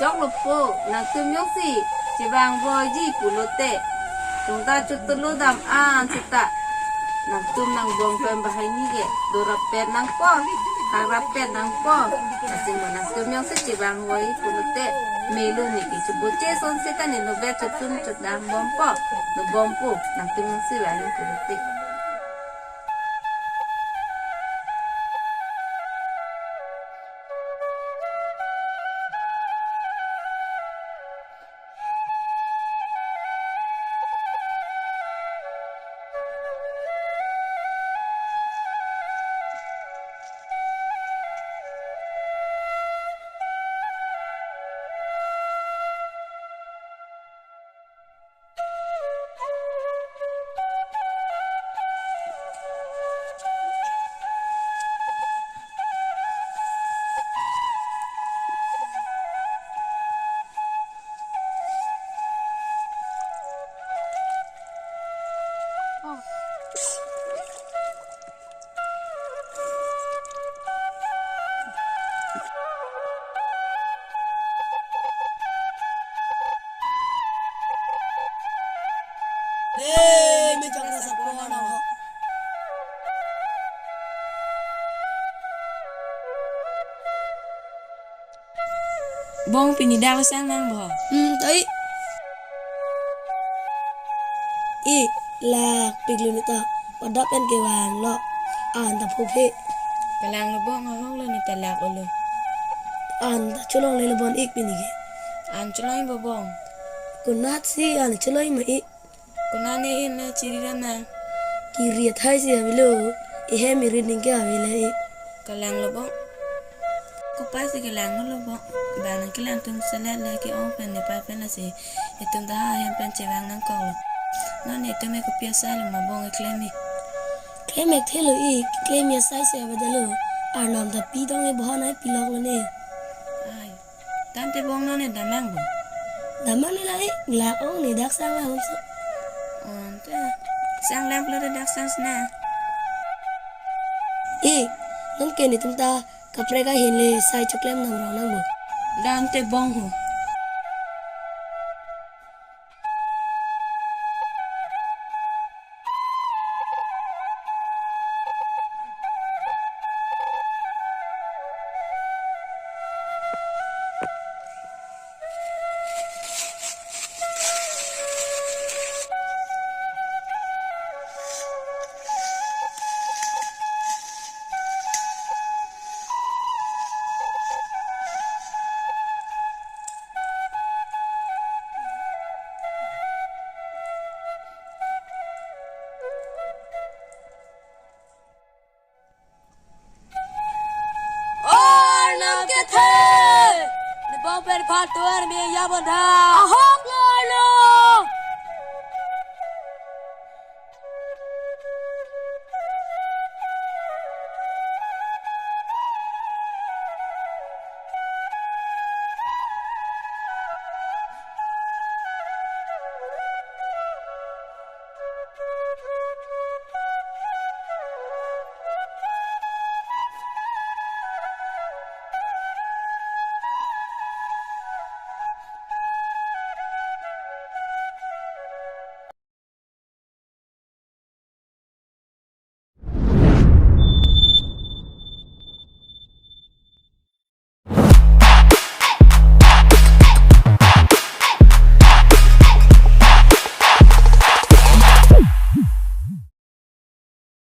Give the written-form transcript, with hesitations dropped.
chóc lục po nàng tôm nhóc gì chỉ vàng voi gì của lô tệ chúng ta chút tu lô đam an chỉ ta nàng tôm nàng bông phèm bahai ni ge đồ rap pet nàng po hàng rap pet nàng po asing mà nàng tôm nhóc chỉ vàng voi của lô tệ melu ni ki chút bố chế son sẽ ta nên nó bé chút tôm chút đam bông po nó bông po nàng tôm nhóc chỉ vàng của lô tệไม่จังนะสักคนนะบองปีนี้ดาวสร้างนางบ่เอ้ยอีลากปิกลุนิตาวัดดับเป็นเกวางเนาะอ่านแต่ผู้เพศ กำลังระบ้องห้องเลยในแต่หลักเลย อ่านแต่ชุลองเลยละบอนอีกปีนี้ อ่านจุลัยบ่บองกุนัดสิอ่านชุลอยมาอีกกุนันนี่เนะจิริรันนะกีเรียไทยเสียวิโลอีเฮมีรีดิ้งแกวิเลย กำลังระบ้องก็ไปสิกำลังนั่นระบ้องบางนั้นกำลังตุ้มเสล็ดเลยกี่อ้อเป็นในไปเป็นละสิไอ้ตุ้มตาหาเห็นเป็นเจ้านั่งเก่านั่นเนี่ยตุ้มไม่ก็เปียสายลงมาบองไอ้เคลมี่เคลมเทโลอีเคลมยาไซเสียบัดโลอ่านนามแต่ปีต้องไอ้บ้านไหนปีล็อกแล้วเนี่ยตั้งแต่บองนั่นเนี่ยดามังบ่ดามันนี่ละลาอ้องนี่ดักสังละผมสุแต่สร้างแลมเลยดักสร้างสนานั่นเกนี่ตุ้มตากับเรกาเห็นเลยใส่ช็อกโกแลตน้ำร้อนน้ำบ่ดันแต่บองหัวเป็นพาตัวมียาบดาฮอกเลย